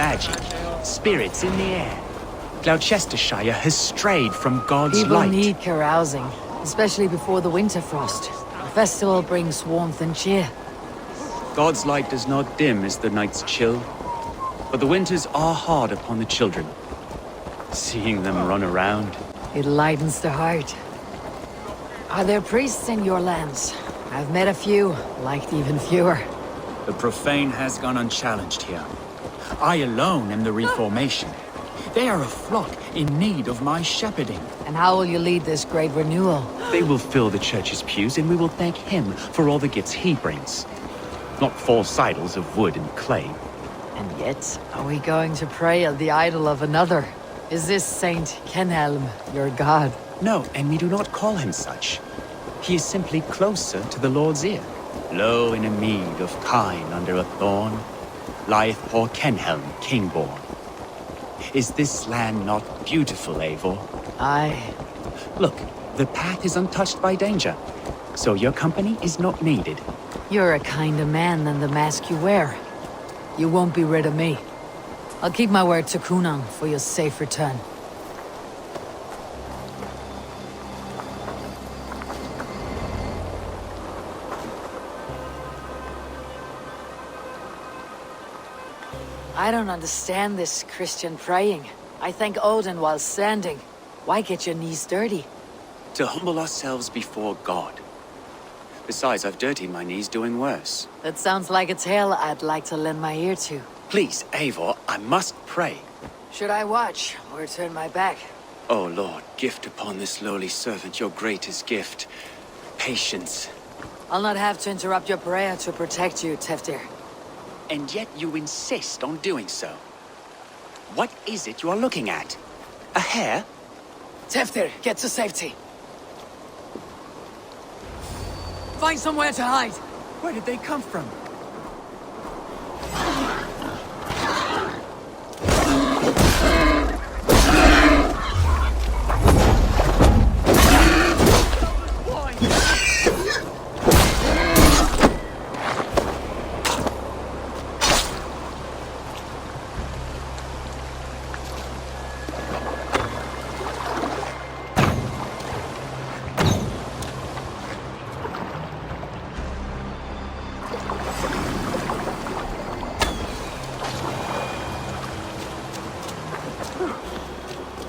magic, spirits in the air. Gloucestershire has strayed from God's People light. need carousing, especially before the winter frost. The festival brings warmth and cheer. God's light does not dim as the nights chill, but the winters are hard upon the children. Seeing them run around. It lightens the heart. Are there priests in your lands? I've met a few, liked even fewer. The profane has gone unchallenged here. I alone am the reformation. They are a flock in need of my shepherding. And how will you lead this great renewal? They will fill the church's pews, and we will thank him for all the gifts he brings. Not false idols of wood and clay. And yet, are we going to pray at the idol of another? Is this Saint Kenhelm your god? No, and we do not call him such. He is simply closer to the Lord's ear. Low in a mead of kine under a thorn, lieth poor Kenhelm, king-born. Is this land not beautiful, Eivor? Aye. Look, the path is untouched by danger, so your company is not needed. You're a kinder man than the mask you wear. You won't be rid of me. I'll keep my word to Kunang for your safe return. I don't understand this Christian praying. I thank Odin while standing. Why get your knees dirty? To humble ourselves before God. Besides, I've dirtied my knees doing worse. That sounds like a tale I'd like to lend my ear to. Please, Eivor, I must pray. Should I watch, or turn my back? O Lord, gift upon this lowly servant your greatest gift. Patience. I'll not have to interrupt your prayer to protect you, Teftir. And yet you insist on doing so. What is it you are looking at? A hare? Teftir, get to safety. Find somewhere to hide. Where did they come from?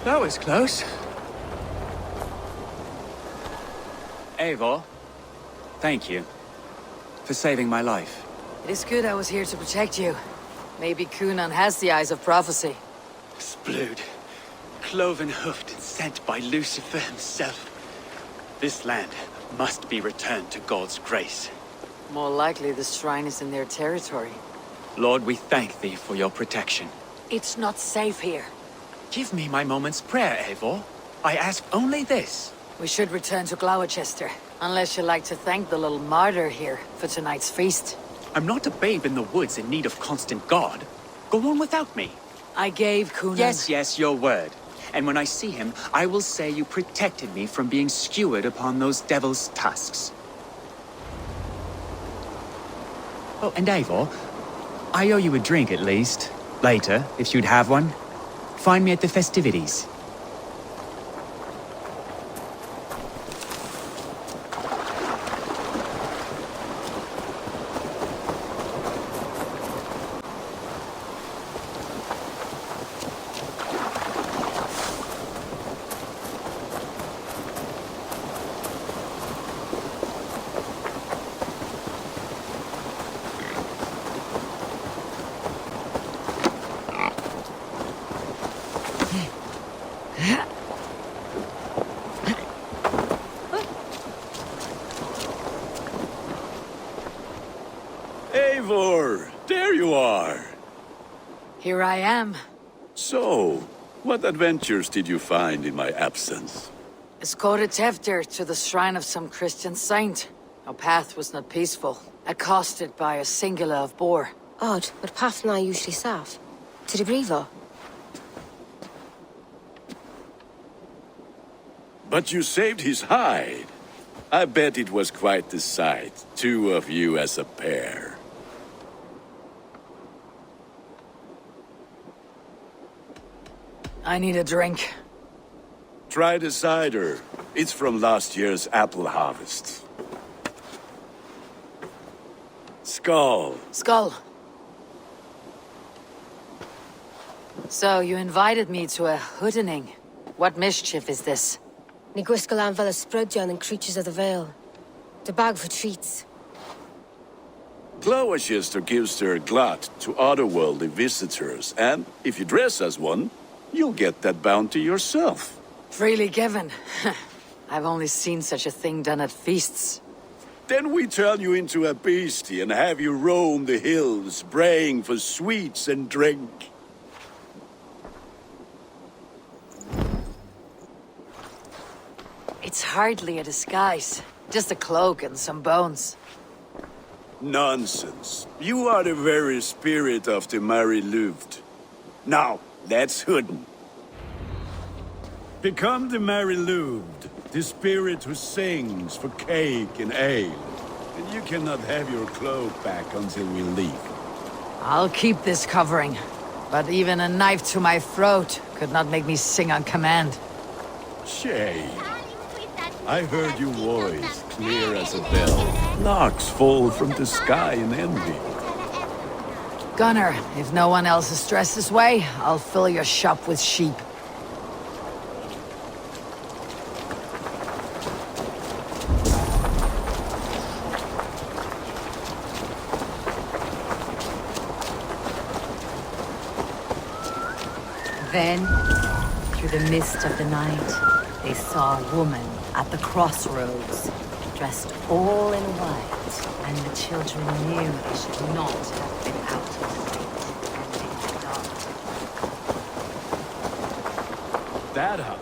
That was close. Eivor, thank you for saving my life. It is good I was here to protect you. Maybe Kunan has the eyes of prophecy. Splued, cloven-hoofed and sent by Lucifer himself. This land must be returned to God's grace. More likely the shrine is in their territory. Lord, we thank thee for your protection. It's not safe here. Give me my moment's prayer, Eivor. I ask only this. We should return to Gloucester, unless you'd like to thank the little martyr here for tonight's feast. I'm not a babe in the woods in need of constant guard. Go on without me. I gave Kunan... Yes, your word. And when I see him, I will say you protected me from being skewered upon those devil's tusks. Oh, and Eivor, I owe you a drink at least. Later, if you'd have one. Find me at the festivities. Eivor, there you are. Here I am. So, what adventures did you find in my absence? Escorted Teftir to the shrine of some Christian saint. Our path was not peaceful, accosted by a singular of boar. Odd, but path and I usually serve. To the Grievo. But you saved his hide. I bet it was quite the sight, two of you as a pair. I need a drink. Try the cider. It's from last year's apple harvest. Skull. Skull. So, you invited me to a hoodening. What mischief is this? Ní gwisgo an fel y sprydjon and creatures of the Vale. The bag for treats. Gloucester gives their glut to otherworldly visitors, and if you dress as one, you'll get that bounty yourself. Freely given. I've only seen such a thing done at feasts. Then we turn you into a beastie and have you roam the hills, braying for sweets and drink. It's hardly a disguise. Just a cloak and some bones. Nonsense. You are the very spirit of the Mary Louved. Now, let's hoodin. Become the Mary Louved, the spirit who sings for cake and ale. And you cannot have your cloak back until we leave. I'll keep this covering. But even a knife to my throat could not make me sing on command. Shay, I heard your voice clear as a bell. Larks fall from the sky in envy. Gunnar, if no one else is dressed this way, I'll fill your shop with sheep. Then, through the mist of the night, they saw a woman at the crossroads, dressed all in white, and the children knew they should not have been out in the night and in the dark. That how?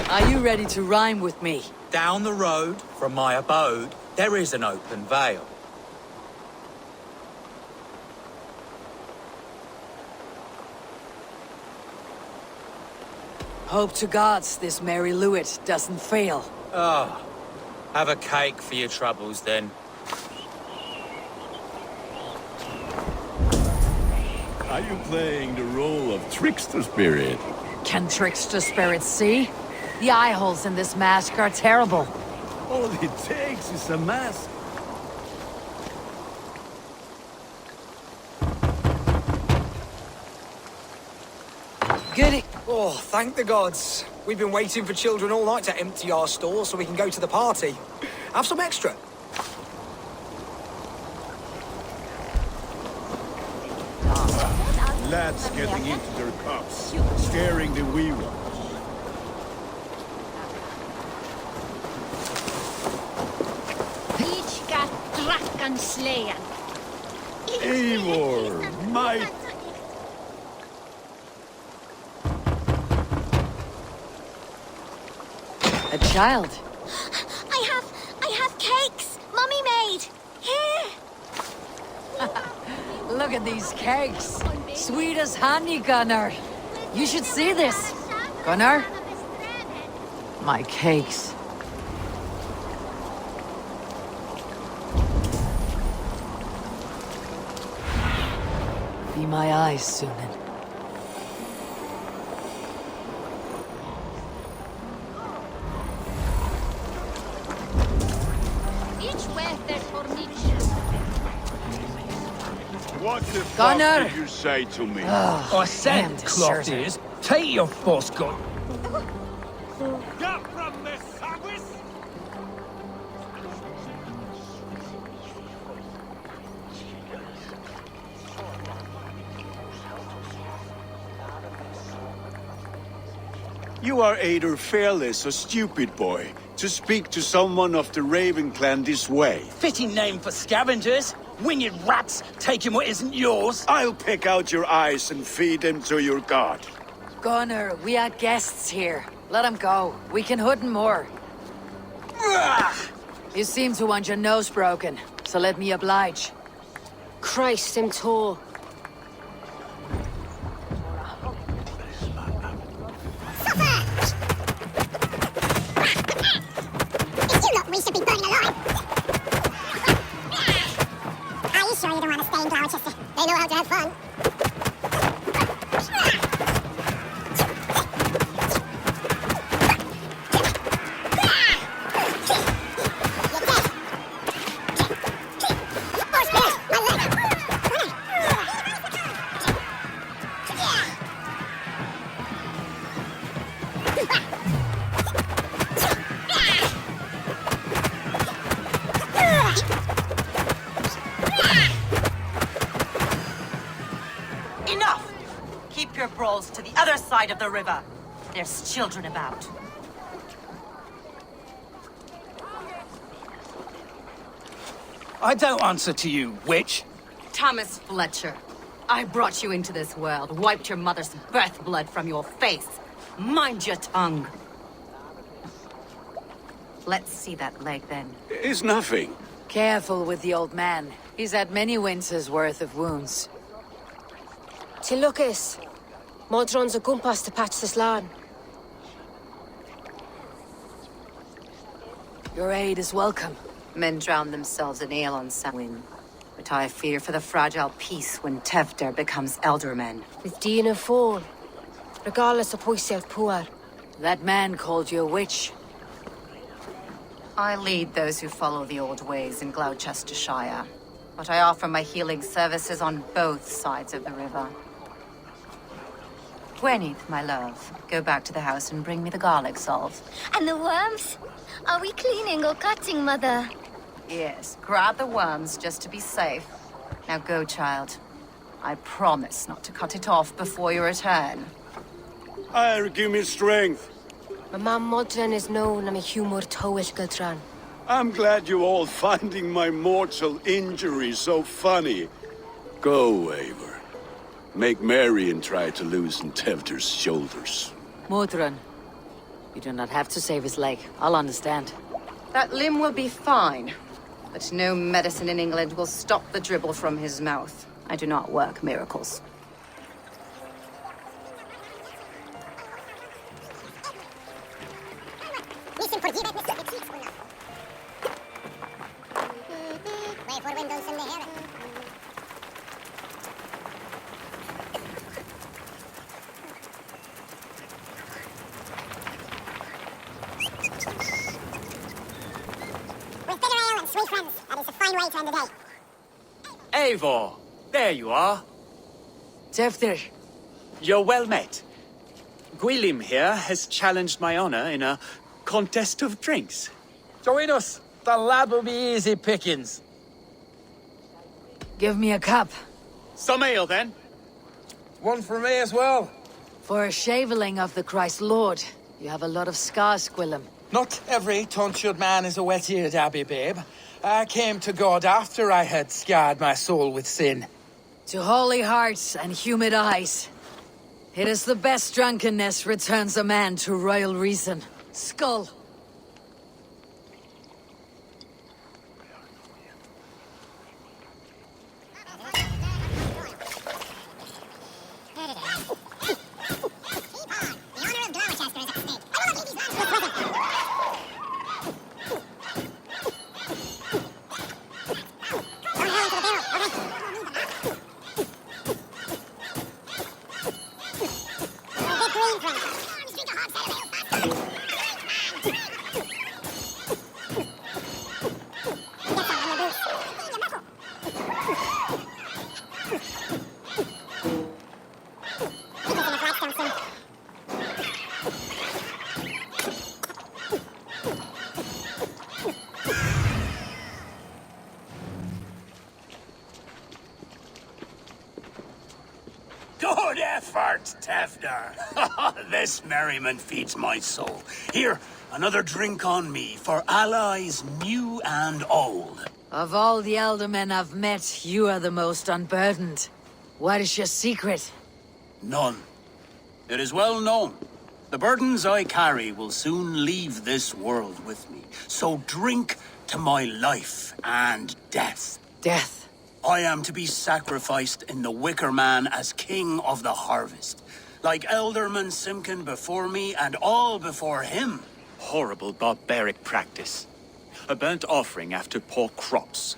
Are you ready to rhyme with me? Down the road from my abode, there is an open vale. Hope to gods this Mary Lewit doesn't fail. Ah, have a cake for your troubles then. Are you playing the role of trickster spirit? Can trickster spirits see? The eye holes in this mask are terrible. All it takes is a mask. Goody. Oh, thank the gods. We've been waiting for children all night to empty our stores so we can go to the party. Have some extra. Lads getting into their cups, scaring the wee ones. Each got draken slain. Eivor, my... A child. I have cakes. Mummy made. Here. Look at these cakes. Sweet as honey, Gunnar. You should see this. Gunnar? My cakes. Be my eyes, Sunan. Each worth their formation. What the Gunnar! fuck did you say to me? Oh, I said, damn cloth deserter. ears, take your boss gun. Get from this service! You are either fearless or stupid, boy, to speak to someone of the Raven clan this way. Fitting name for scavengers. Winged rats taking what isn't yours. I'll pick out your eyes and feed them to your god. Gunnar, we are guests here. Let him go. We can hood him more. You seem to want your nose broken, so let me oblige. Christ, him tall. It's you lot we should be burning alive. Are you sure you don't want to They know how to have fun. Enough! Keep your brawls to the other side of the river. There's children about. I don't answer to you, witch. Thomas Fletcher, I brought you into this world, wiped your mother's birth blood from your face. Mind your tongue. Let's see that leg then. It's nothing. Careful with the old man. He's had many winters' worth of wounds. Lucas. Modron's a gumpas to patch this land. Your aid is welcome. Men drown themselves in ale on Samhain. But I fear for the fragile peace when Tevder becomes eldermen. With Dean and Fall. Regardless of Poisiel Puar. That man called you a witch. I lead those who follow the old ways in Gloucestershire. But I offer my healing services on both sides of the river. Gwyneth, my love, go back to the house and bring me the garlic salt. And the worms? Are we cleaning or cutting, Mother? Yes, grab the worms just to be safe. Now go, child. I promise not to cut it off before you return. Give me strength. My mam Modron is known am a humor towish Giltran. I'm glad you all finding my mortal injury so funny. Go, Eivor. Make merry and try to loosen Tevder's shoulders. Modron, you do not have to save his leg. I'll understand. That limb will be fine. But no medicine in England will stop the dribble from his mouth. I do not work miracles. Eivor, there you are. Tefter, You're well met. Gwilym here has challenged my honor in a contest of drinks. Join us. The lad will be easy pickings. give me a cup. Some ale, then. One for me as well. For a shaveling of the Christ Lord, you have a lot of scars, Gwilym. Not every tonsured man is a wet-eared abbey, babe. I came to God after I had scarred my soul with sin. To holy hearts and humid eyes. It is the best drunkenness returns a man to royal reason. Skull. Good effort, Tevder. This merriment feeds my soul. Here, another drink on me for allies new and old. Of all the elder men I've met, you are the most unburdened. What is your secret? None. It is well known. The burdens I carry will soon leave this world with me. So drink to my life and death. Death. I am to be sacrificed in the Wicker Man as king of the harvest. Like Elderman Simkin before me and all before him. Horrible barbaric practice. A burnt offering after poor crops.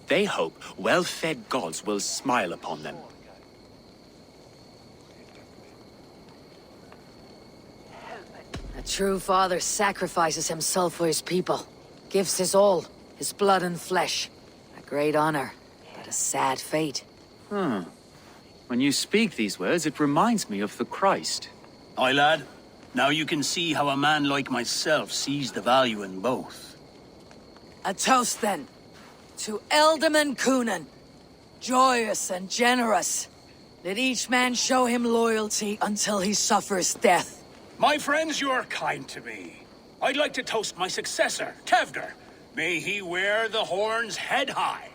They hope well-fed gods will smile upon them. A true father sacrifices himself for his people. Gives his all, his blood and flesh. A great honor, but a sad fate. When you speak these words, it reminds me of the Christ. Aye, lad. Now you can see how a man like myself sees the value in both. A toast, then. To Ealdorman Coonan. Joyous and generous. Let each man show him loyalty until he suffers death. My friends, you are kind to me. I'd like to toast my successor, Tevder. May he wear the horns head high.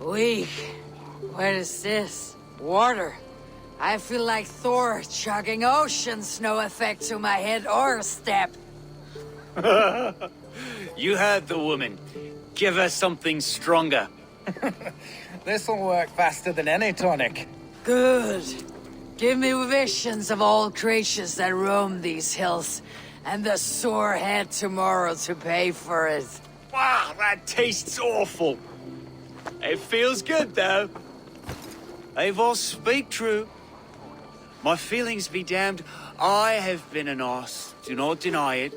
Weak. What is this? Water. I feel like Thor chugging oceans. No effect to my head or step. You heard the woman. Give her something stronger. This'll work faster than any tonic. Good. Give me visions of all creatures that roam these hills, and the sore head tomorrow to pay for it. Wow, that tastes awful. It feels good, though. Eivor, speak true. My feelings be damned. I have been an ass. Do not deny it.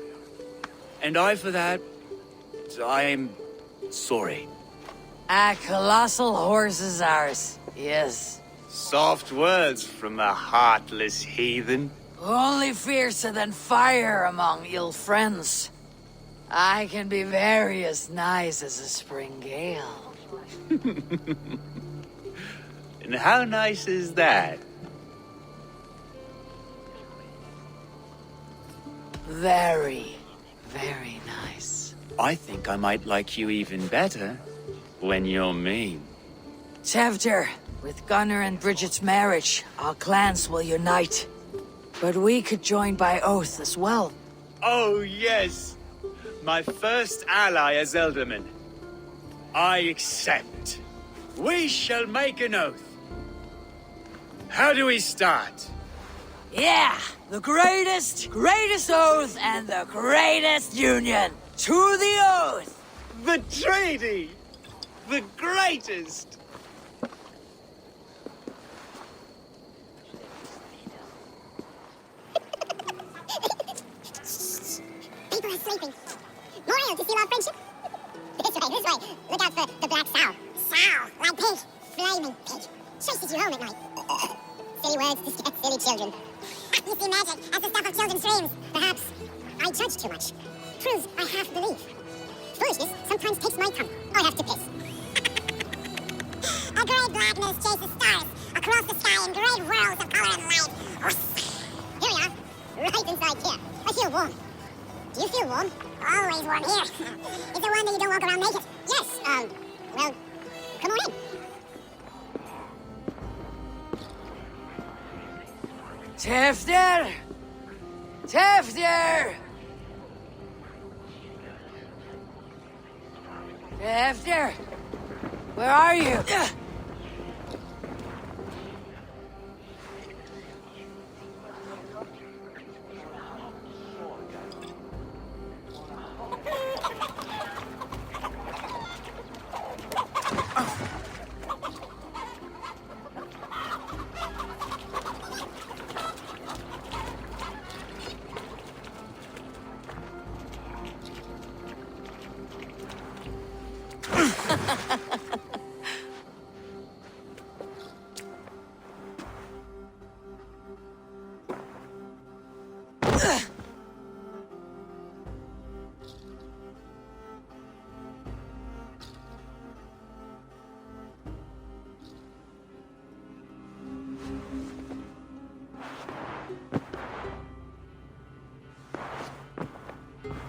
And I, for that, I am sorry. A colossal horse is ours. Yes. Soft words from a heartless heathen. Only fiercer than fire among ill friends. I can be very as nice as a spring gale. And how nice is that? Very, very nice. I think I might like you even better when you're mean. Tevder, with Gunnar and Bridget's marriage, our clans will unite. But we could join by oath as well. Oh, yes. My first ally as Ealdorman. I accept. We shall make an oath. How do we start? Yeah! The greatest oath and the greatest union! To the oath! The treaty! The greatest! People are sleeping. Moyle, to seal our friendship? This way. Look out for the black sow. Sow, like pig. Flaming pig. Chases you home at night. Silly words distract silly children. You see magic as the stuff of children's dreams. Perhaps I judge too much. Proves I half believe. Foolishness sometimes takes my tongue. I have to piss. A great blackness chases stars across the sky in great whirls of color and light. Here we are, right inside here. I feel warm. Do you feel warm? Always warm here. Is it one that you don't walk around naked? Yes, well, come on in. Tevder! Tevder! Tevder! Where are you?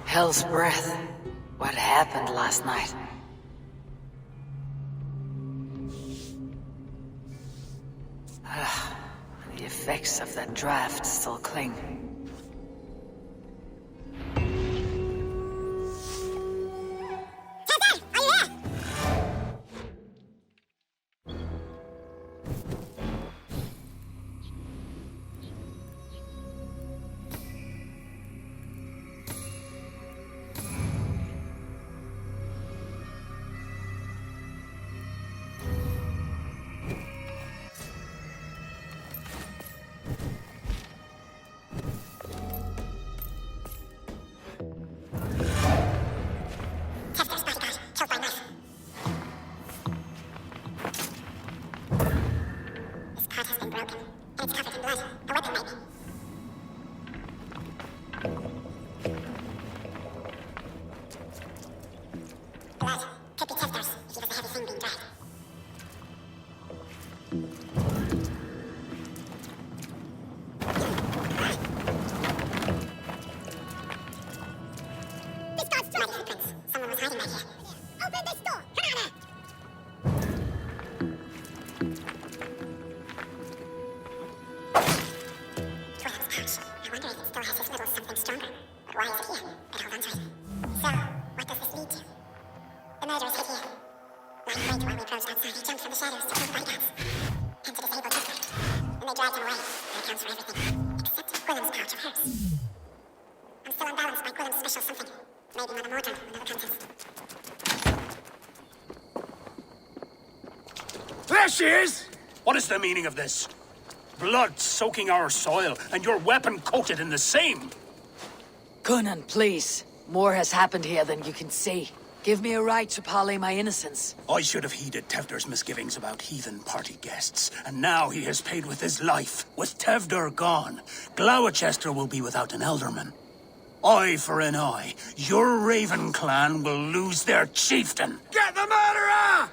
Hell's breath. What happened last night? The effects of that draft still cling. Tevder, are you there? The murderers hid here. Lying in wait while we approached outside, he jumped from the shadows to kill the bodyguards. And to disable Testament. Then they dragged him away. That accounts for everything. Except Gwilym's pouch of herbs. I'm still unbalanced by Gwilym's special something. Maybe Mother Mordred, another contest. There she is! What is the meaning of this? Blood soaking our soil, and your weapon coated in the same! Coonan, please. More has happened here than you can see. Give me a right to parley my innocence. I should have heeded Tevder's misgivings about heathen party guests, and now he has paid with his life. With Tevder gone, Gloucester will be without an elderman. Eye for an eye, your Raven clan will lose their chieftain. Get the murderer!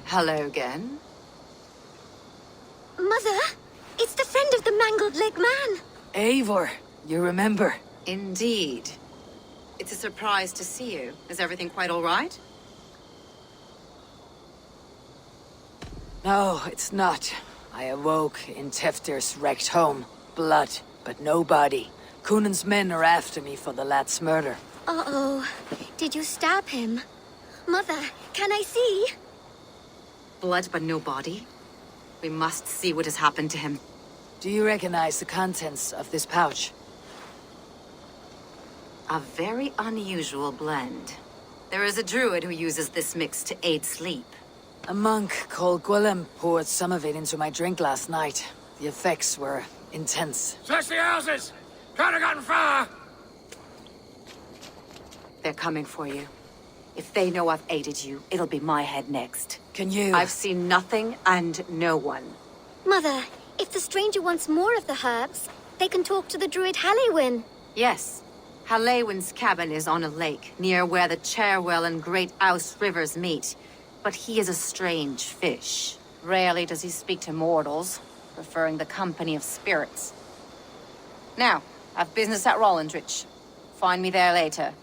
Hello again. Mother, it's the friend of the mangled leg man. Eivor, you remember? Indeed. It's a surprise to see you. Is everything quite all right? No, it's not. I awoke in Tefder's wrecked home. Blood, but no body. Coonan's men are after me for the lad's murder. Uh-oh. Did you stab him? Mother, can I see? Blood but no body? We must see what has happened to him. Do you recognize the contents of this pouch? A very unusual blend. There is a druid who uses this mix to aid sleep. A monk called Gwilym poured some of it into my drink last night. The effects were intense. Search the houses! Can't have gotten far! They're coming for you. If they know I've aided you, it'll be my head next. Can you... I've seen nothing and no one. Mother, if the stranger wants more of the herbs, they can talk to the druid Halewyn. Yes. Halewyn's cabin is on a lake, near where the Cherwell and Great Ouse rivers meet. But he is a strange fish. Rarely does he speak to mortals, preferring the company of spirits. Now, I've business at Rollindrich. Find me there later.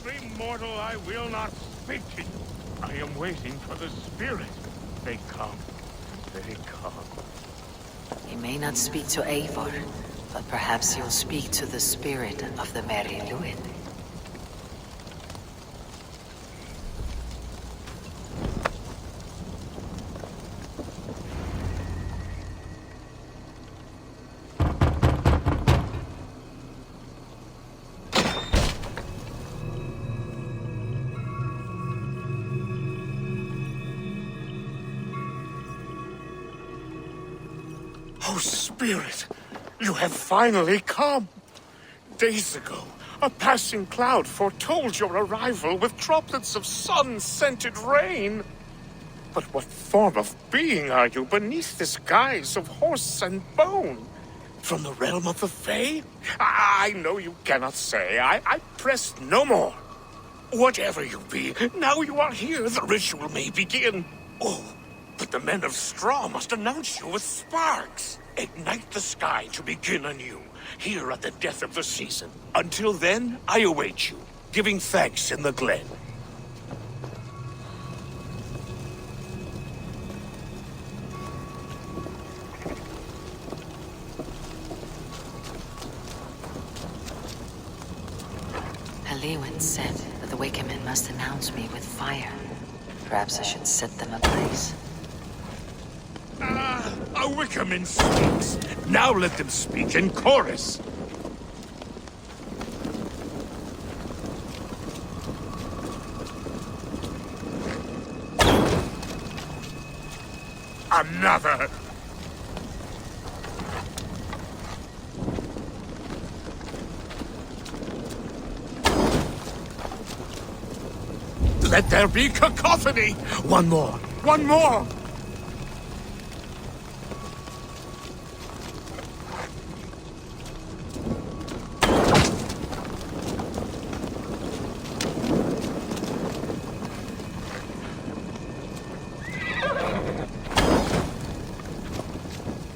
be mortal, I will not speak. I am waiting for the spirit. They come. They come. He may not speak to Eivor, but perhaps he'll speak to the spirit of the Merry Luin. Oh, Spirit, you have finally come. Days ago, a passing cloud foretold your arrival with droplets of sun-scented rain. But what form of being are you beneath this guise of horse and bone? From the realm of the Fae? I know you cannot say. I press no more. Whatever you be, now you are here, the ritual may begin. Oh, but the men of straw must announce you with sparks. Ignite the sky to begin anew, here at the death of the season. Until then, I await you, giving thanks in the glen. Lewin said that the Wickermen must announce me with fire. Perhaps I should set them ablaze. A Wickerman speaks. Now let them speak in chorus. Another! Let there be cacophony! One more! One more!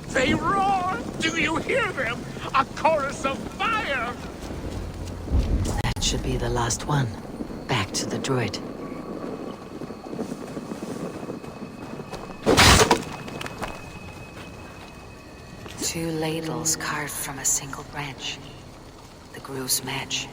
They roar! Do you hear them? A chorus of fire! That should be the last one. Back to the druid. Two ladles carved from a single branch. The grooves match.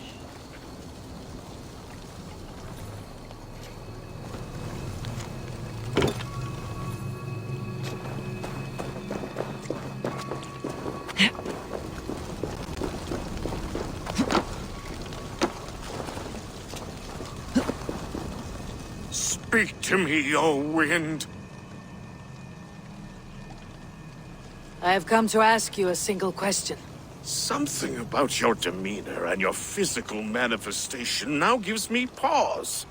Speak to me, O wind. I have come to ask you a single question. Something about your demeanor and your physical manifestation now gives me pause.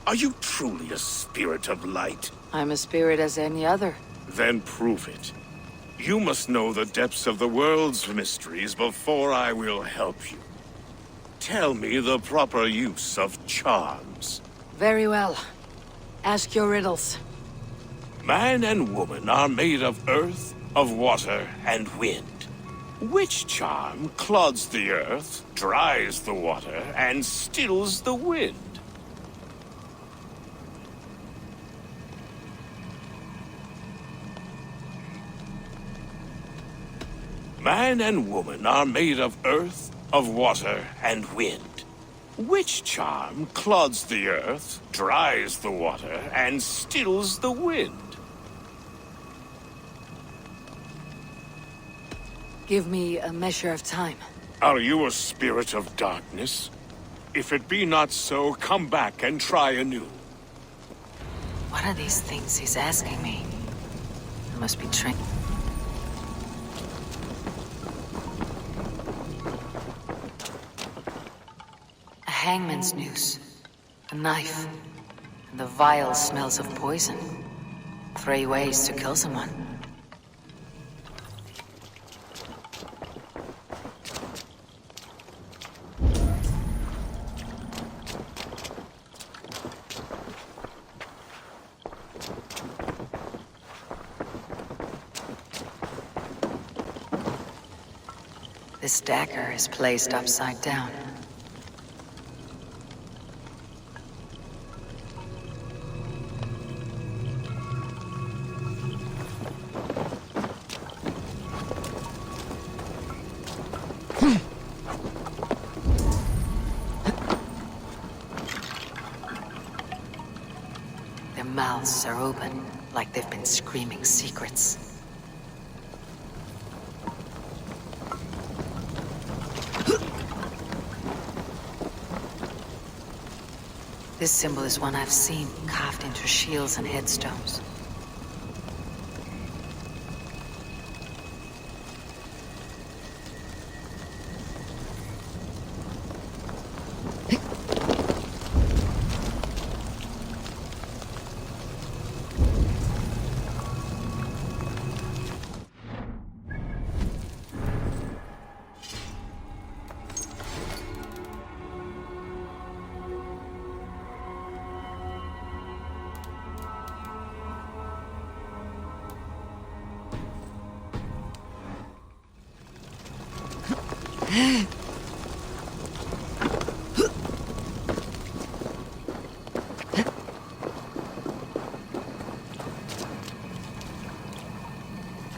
Are you truly a spirit of light? I'm a spirit as any other. Then prove it. You must know the depths of the world's mysteries before I will help you. Tell me the proper use of charms. Very well. Ask your riddles. Man and woman are made of earth, of water, and wind. Which charm clods the earth, dries the water, and stills the wind? Man and woman are made of earth, of water, and wind. Which charm clods the earth, dries the water, and stills the wind? Give me a measure of time. Are you a spirit of darkness? If it be not so, come back and try anew. What are these things he's asking me? I must be trained. A hangman's noose, a knife, and the vile smells of poison. 3 ways to kill someone. This dagger is placed upside down. mouths are open, like they've been screaming secrets. This symbol is one I've seen, carved into shields and headstones.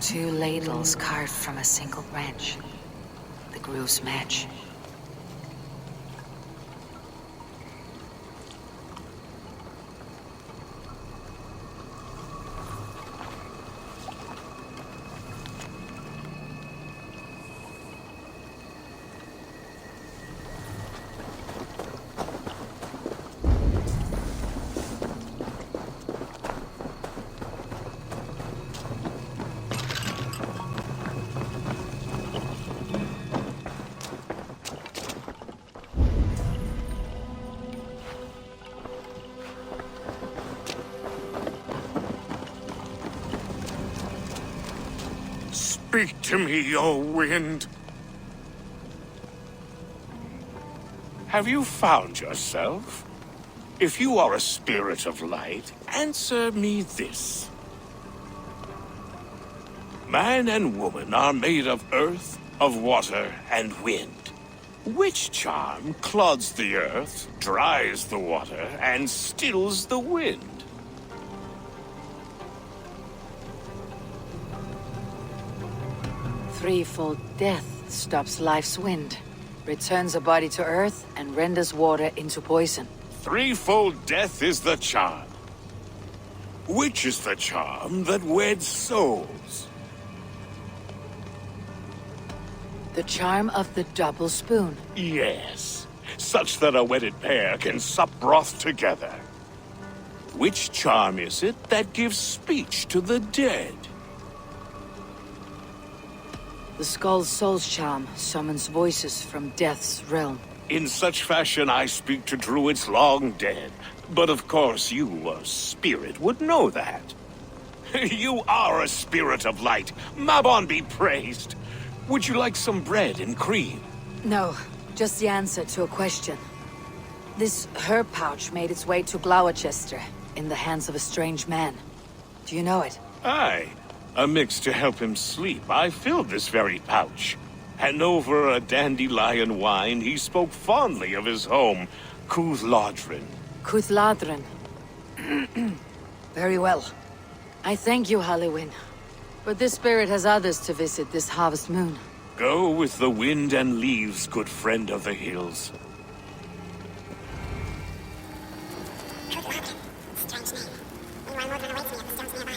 Two ladles carved from a single branch. The grooves match. Speak to me, O wind. Have you found yourself? If you are a spirit of light, answer me this. Man and woman are made of earth, of water, and wind. Which charm clods the earth, dries the water, and stills the wind? Threefold death stops life's wind, returns a body to earth, and renders water into poison. Threefold death is the charm. Which is the charm that weds souls? The charm of the double spoon. Yes, such that a wedded pair can sup broth together. Which charm is it that gives speech to the dead? The Skull's soul's charm summons voices from death's realm. In such fashion I speak to druids long dead. But of course you, a spirit, would know that. You are a spirit of light. Mabon be praised. Would you like some bread and cream? No, just the answer to a question. This herb pouch made its way to Gloucester in the hands of a strange man. Do you know it? Aye. A mix to help him sleep. I filled this very pouch. And over a dandelion wine, he spoke fondly of his home, Cuthladrin. Cuthladrin. Very well. I thank you, Halliwyn. But this spirit has others to visit this harvest moon. Go with the wind and leaves, good friend of the hills. Strange name. Meanwhile, Mordred awaits me at the stones nearby.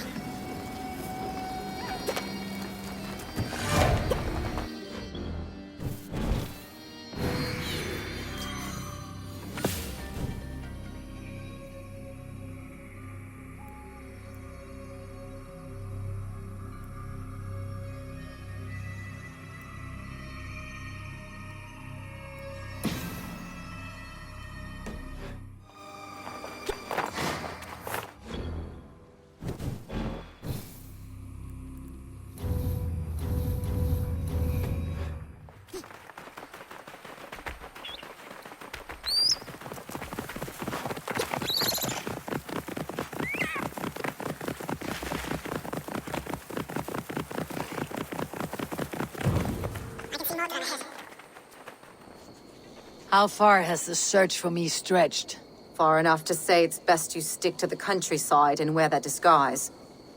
How far has the search for me stretched? Far enough to say it's best you stick to the countryside and wear that disguise.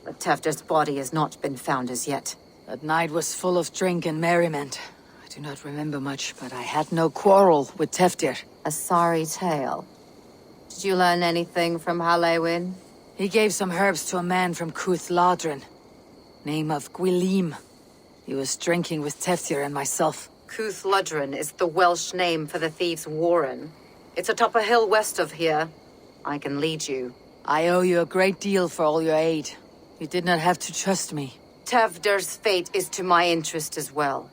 But Tefder's body has not been found as yet. That night was full of drink and merriment. I do not remember much, but I had no quarrel with Tefder. A sorry tale. Did you learn anything from Halliwyn? He gave some herbs to a man from Cuth Ladrin. Name of Gwilym. He was drinking with Teftir and myself. Cuth Ladrin is the Welsh name for the thieves' warren. It's atop a hill west of here. I can lead you. I owe you a great deal for all your aid. You did not have to trust me. Tevder's fate is to my interest as well.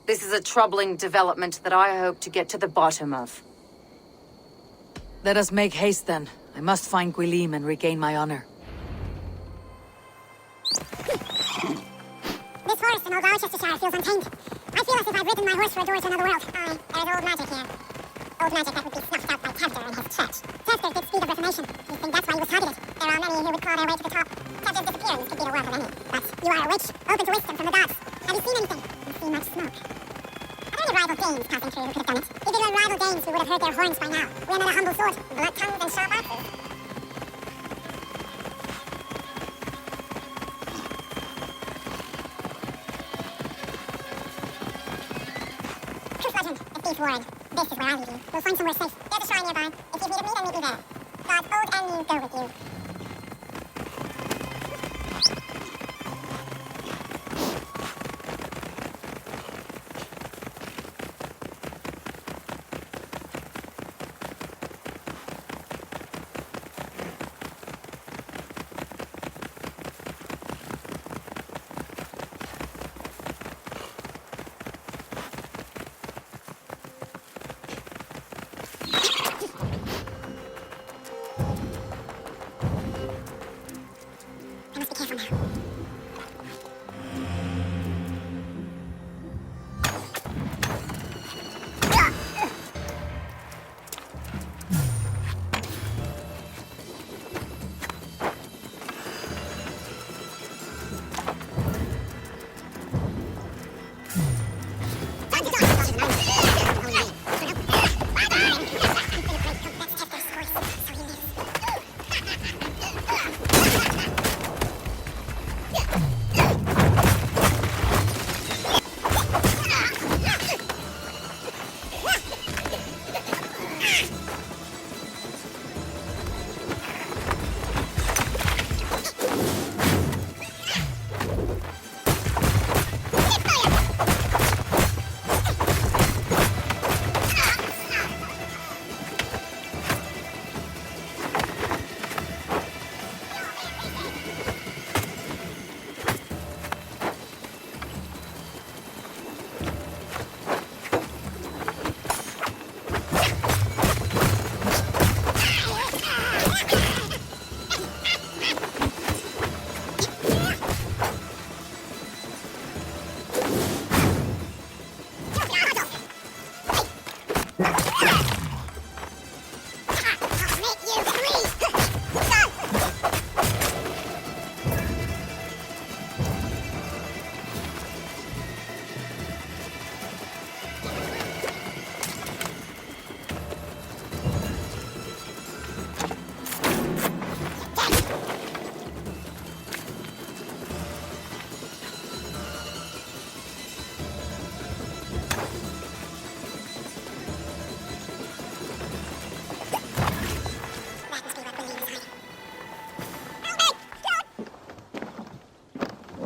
This is a troubling development that I hope to get to the bottom of. Let us make haste then. I must find Gwilym and regain my honor. This forest in old Gloucestershire feels untamed. I feel as if I've ridden my horse for a door to another world. Aye, there's old magic here. Old magic that would be snuffed out by Tevder and his church. Tevder did speed of reformation. You think that's why he was targeted? There are many who would claw their way to the top. Tevder's disappearance could be the work of any. But you are a witch, open to wisdom from the gods. Have you seen anything? You see much smoke. Are there any rival Danes passing through who could have done it? If it were rival Danes, we would have heard their horns by now. We are not a humble sword, blunt tongues and sharp axes. Warren. This is where I lead you. We'll find somewhere safe. There's a shrine nearby. If you need me, then meet me there. God's old and new go with you.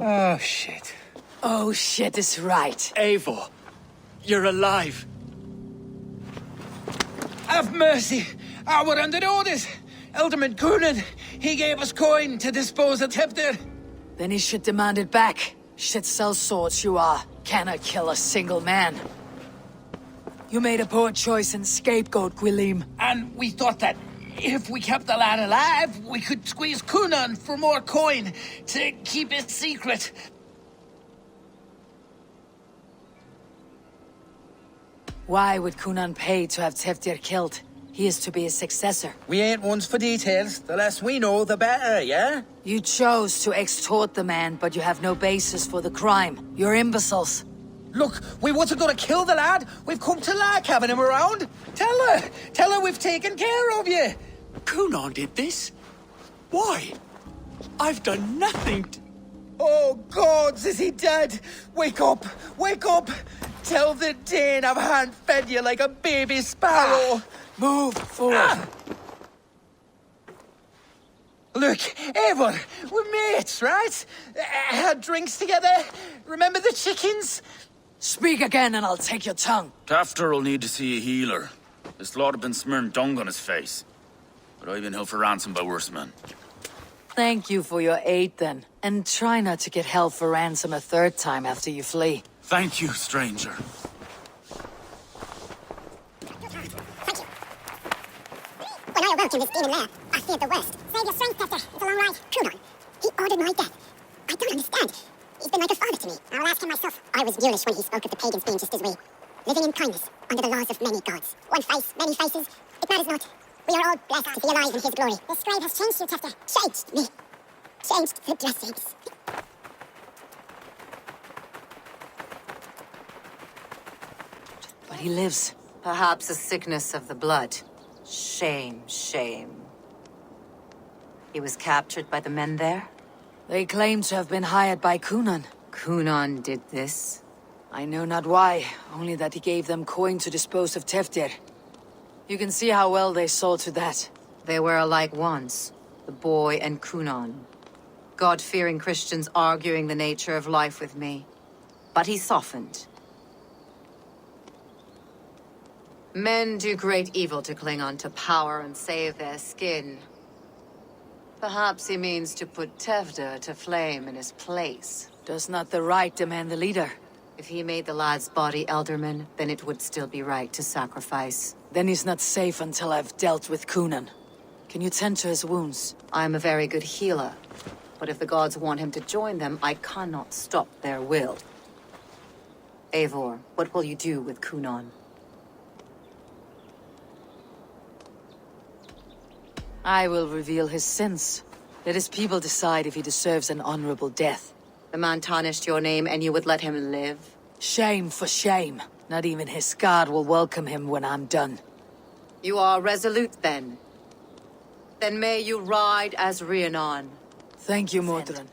Oh, shit. Oh, shit is right. Eivor, you're alive. Have mercy! We're under orders! Alderman Coonan, he gave us coin to dispose of Tevder. Then he should demand it back. Shit sells swords you are. Cannot kill a single man. You made a poor choice and scapegoat Gwilym. And we thought that if we kept the lad alive, we could squeeze Coonan for more coin to keep it secret. Why would Coonan pay to have Tevdir killed? He is to be his successor. We ain't ones for details. The less we know, the better, yeah? You chose to extort the man, but you have no basis for the crime. You're imbeciles. Look, we wasn't gonna kill the lad. We've come to like having him around. Tell her we've taken care of you. Coonan did this? Why? I've done nothing. Oh, gods, is he dead? Wake up! Wake up! Tell the Dane I've hand-fed you like a baby sparrow. Move forward. look, Eivor, we're mates, right? Had drinks together. Remember the chickens? Speak again and I'll take your tongue. Tafter will need to see a healer. This lord have been smearing dung on his face. But I've been held for ransom by worse men. Thank you for your aid then. And try not to get held for ransom a third time after you flee. Thank you, stranger. When I awoke in this demon lair, I feared the worst. Save your strength, Tester. It's a long ride. Kunon. He ordered my death. I don't understand. He's been like a father to me. I'll ask him myself. I was mulish when he spoke of the pagans being just as we. Living in kindness, under the laws of many gods. One face, many faces. It matters not. We are all blessed to be alive in his glory. The scribe has changed you, Tester. Changed me. Changed the dressings. But he lives. Perhaps a sickness of the blood. Shame, shame. He was captured by the men there? They claim to have been hired by Kunon. Kunon did this? I know not why, only that he gave them coin to dispose of Teftir. You can see how well they saw to that. They were alike once, the boy and Kunon. God-fearing Christians arguing the nature of life with me. But he softened. Men do great evil to cling on to power and save their skin. Perhaps he means to put Tevder to flame in his place. Does not the right demand the leader? If he made the lad's body Elderman, then it would still be right to sacrifice. Then he's not safe until I've dealt with Kunon. Can you tend to his wounds? I'm a very good healer. But if the gods want him to join them, I cannot stop their will. Eivor, what will you do with Kunon? I will reveal his sins. Let his people decide if he deserves an honorable death. The man tarnished your name and you would let him live? Shame for shame. Not even his god will welcome him when I'm done. You are resolute then. Then may you ride as Rhiannon. Thank you, Mordred.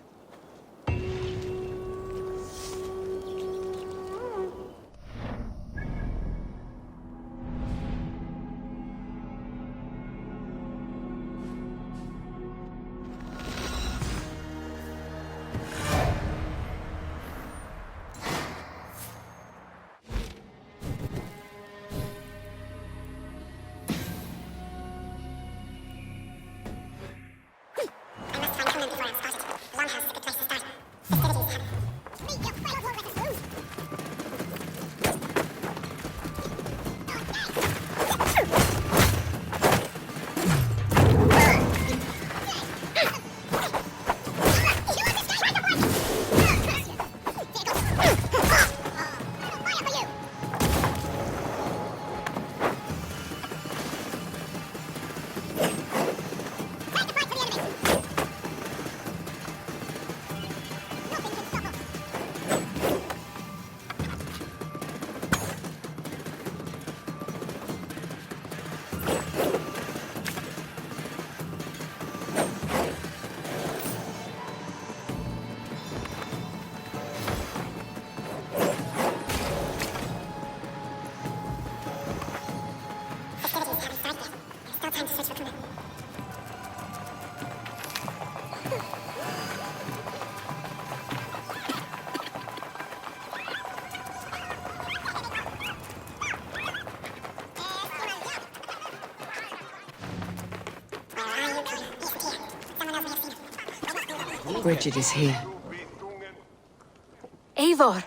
Bridget is here. Eivor!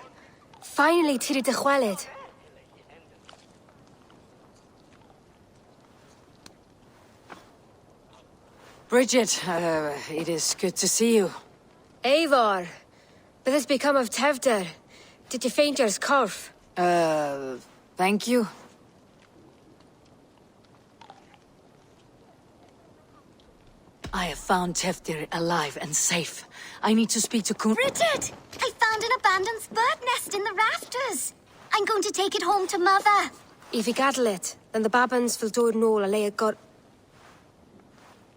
Finally tíre de chwaled. Bridget, it is good to see you. Eivor! What has become of Tevder? Did you faint your scarf? Thank you. I have found Teftir alive and safe. I need to speak to Kun— Bridget! I found an abandoned bird nest in the rafters. I'm going to take it home to Mother. If you gaddle it, then the babans will do no a got.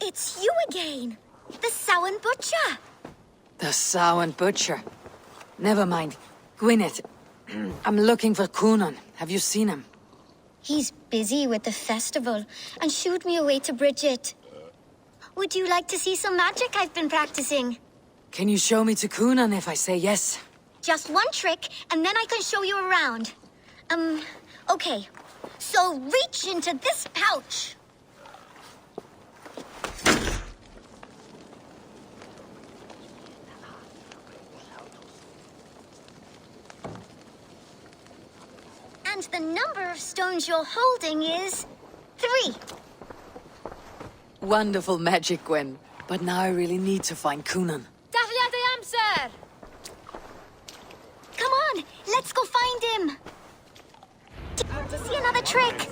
It's you again. The Sowan Butcher. The Sowan Butcher. Never mind. Gwyneth, I'm looking for Kunon. Have you seen him? He's busy with the festival and shooed me away to Bridget. Would you like to see some magic I've been practicing? Can you show me to Coonan if I say yes? Just one trick, and then I can show you around. Okay. So reach into this pouch. And the number of stones you're holding is 3. Wonderful magic, Gwen. But now I really need to find Coonan. Sir. Come on, let's go find him. To see another trick.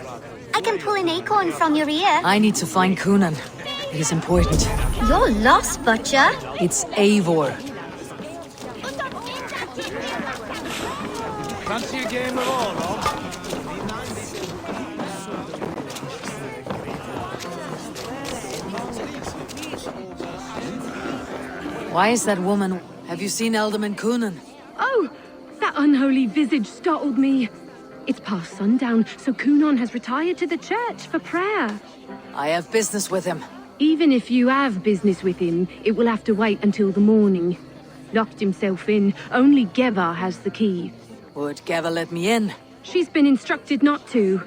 I can pull an acorn from your ear. I need to find Coonan. It is important. You're lost, Butcher. It's Eivor. Fancy a game of all, Why is that woman? Have you seen Alderman Coonan? Oh, that unholy visage startled me. It's past sundown, so Coonan has retired to the church for prayer. I have business with him. Even if you have business with him, it will have to wait until the morning. Locked himself in. Only Geva has the key. Would Geva let me in? She's been instructed not to.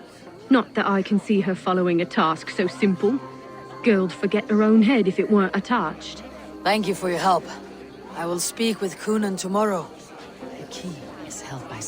Not that I can see her following a task so simple. Girl'd forget her own head if it weren't attached. Thank you for your help. I will speak with Coonan tomorrow. The key is held by